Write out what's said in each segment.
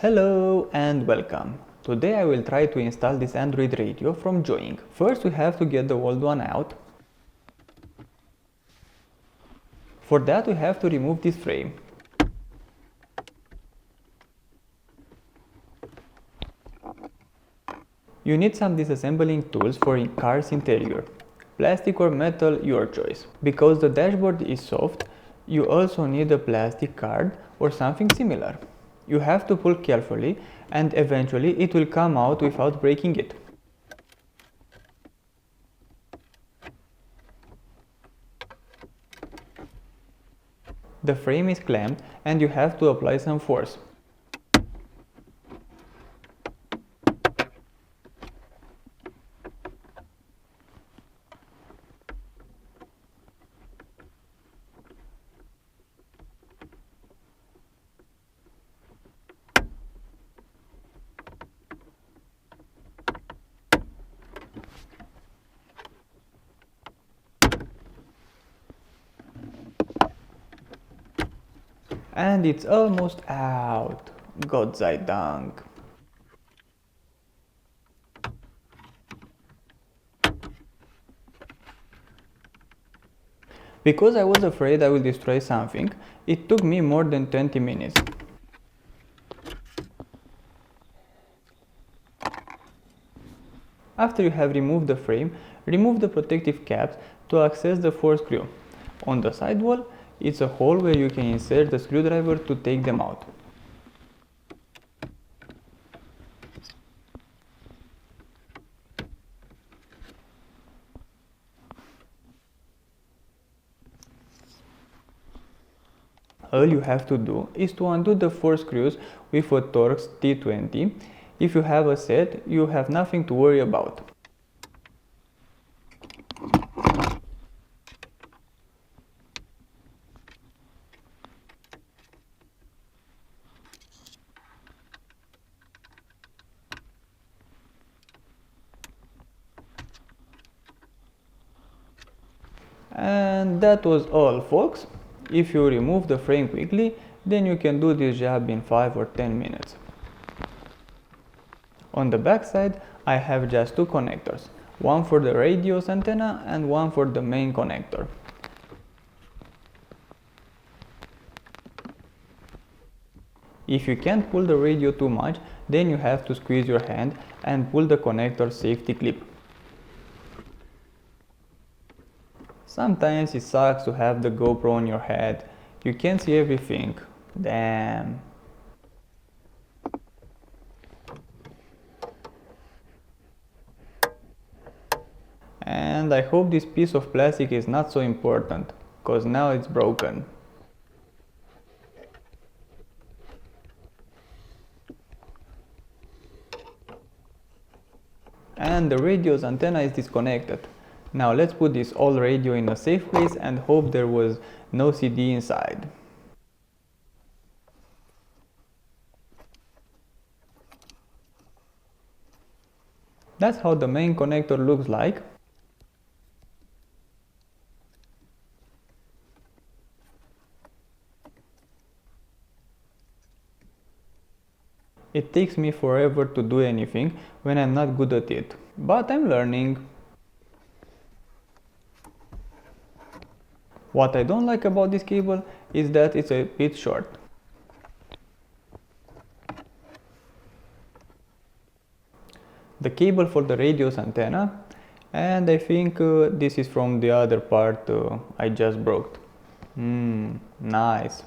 Hello and welcome. Today I will try to install this Android radio from Joying. First we have to get the old one out. For that we have to remove this frame. You need some disassembling tools for car's interior. Plastic or metal, your choice. Because the dashboard is soft, you also need a plastic card or something similar. You have to pull carefully and eventually it will come out without breaking it. The frame is clamped and you have to apply some force. And it's almost out. Gott sei Dank. Because I was afraid I will destroy something, it took me more than 20 minutes. After you have removed the frame, remove the protective caps to access the 4 screws. On the side wall, it's a hole where you can insert the screwdriver to take them out. All you have to do is to undo the 4 screws with a Torx T20. If you have a set, you have nothing to worry about. And that was all, folks. If you remove the frame quickly, then you can do this job in 5 or 10 minutes. On the back side, I have just 2 connectors, one for the radio's antenna and one for the main connector. If you can't pull the radio too much, then you have to squeeze your hand and pull the connector safety clip. Sometimes it sucks to have the GoPro on your head. You can't see everything. Damn. And I hope this piece of plastic is not so important, cause now it's broken. And the radio's antenna is disconnected. Now let's put this old radio in a safe place and hope there was no CD inside. That's how the main connector looks like. It takes me forever to do anything when I'm not good at it, but I'm learning. What I don't like about this cable is that it's a bit short. The cable for the radio's antenna, and I think this is from the other part I just broke. Nice.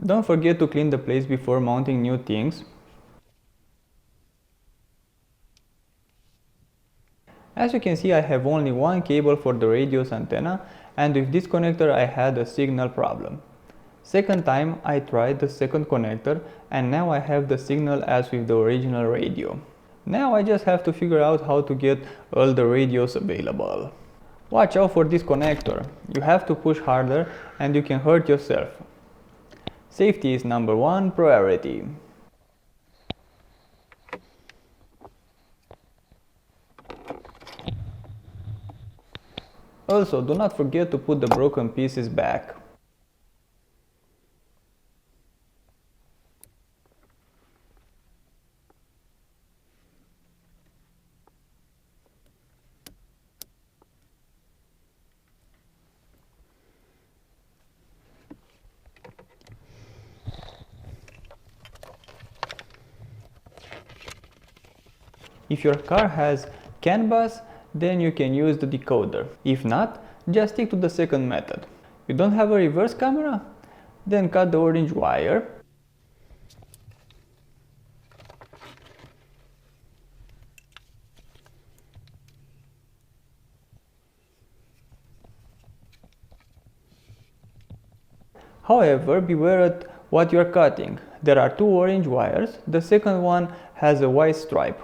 Don't forget to clean the place before mounting new things. As you can see, I have only one cable for the radio's antenna, and with this connector I had a signal problem. Second time I tried the second connector and now I have the signal as with the original radio. Now I just have to figure out how to get all the radios available. Watch out for this connector. You have to push harder and you can hurt yourself. Safety is number 1 priority. Also, do not forget to put the broken pieces back. If your car has CAN bus, then you can use the decoder. If not, just stick to the second method. You don't have a reverse camera? Then cut the orange wire. However, beware at what you are cutting. There are two orange wires, the second one has a white stripe.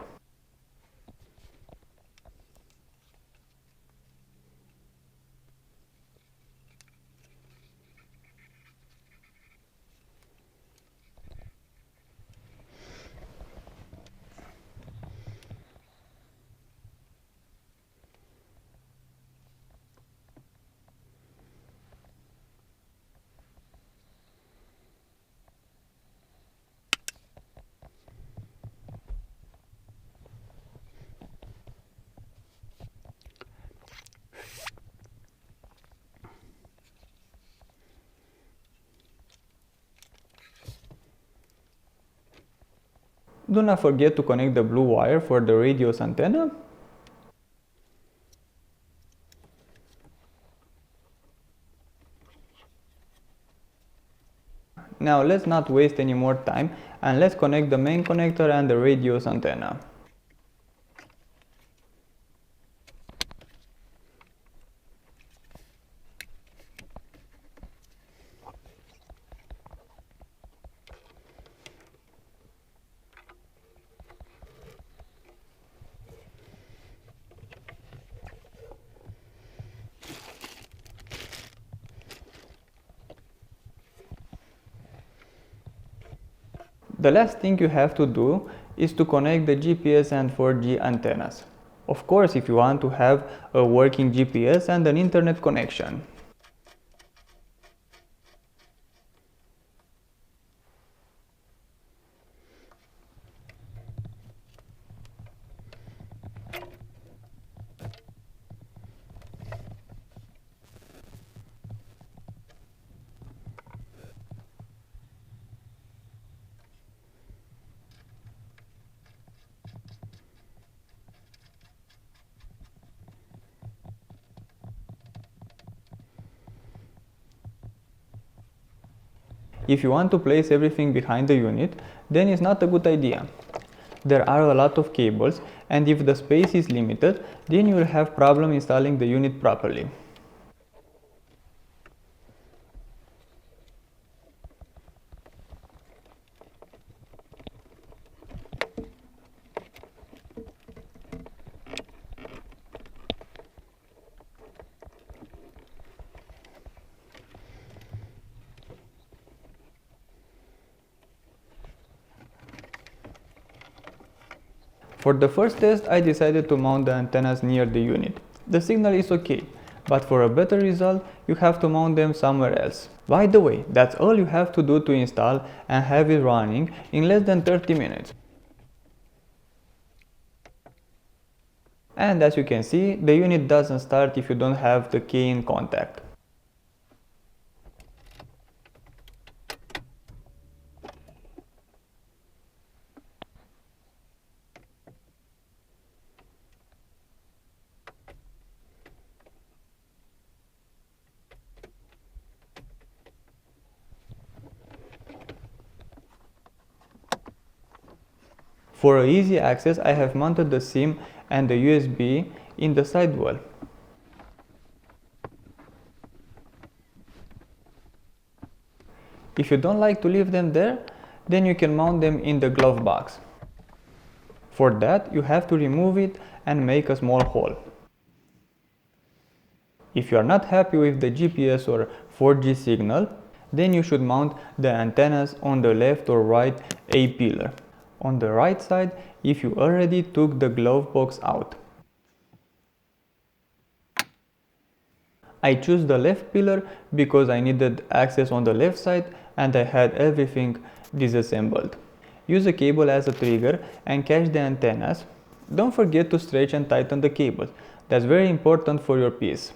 Do not forget to connect the blue wire for the radio's antenna. Now let's not waste any more time and let's connect the main connector and the radio's antenna. The last thing you have to do is to connect the GPS and 4G antennas. Of course, if you want to have a working GPS and an internet connection. If you want to place everything behind the unit, then it's not a good idea. There are a lot of cables, and if the space is limited, then you will have problem installing the unit properly. For the first test, I decided to mount the antennas near the unit. The signal is okay, but for a better result, you have to mount them somewhere else. By the way, that's all you have to do to install and have it running in less than 30 minutes. And as you can see, the unit doesn't start if you don't have the key in contact. For easy access, I have mounted the SIM and the USB in the side wall. If you don't like to leave them there, then you can mount them in the glove box. For that, you have to remove it and make a small hole. If you are not happy with the GPS or 4G signal, then you should mount the antennas on the left or right A-pillar. On the right side, if you already took the glove box out. I choose the left pillar because I needed access on the left side and I had everything disassembled. Use a cable as a trigger and catch the antennas. Don't forget to stretch and tighten the cables. That's very important for your piece.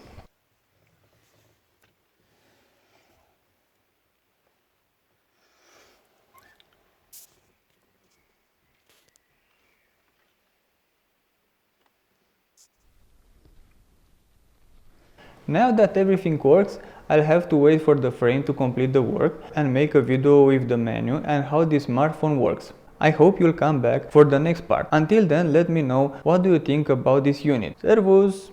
Now that everything works, I'll have to wait for the frame to complete the work and make a video with the menu and how this smartphone works. I hope you'll come back for the next part. Until then, let me know what do you think about this unit. Servus!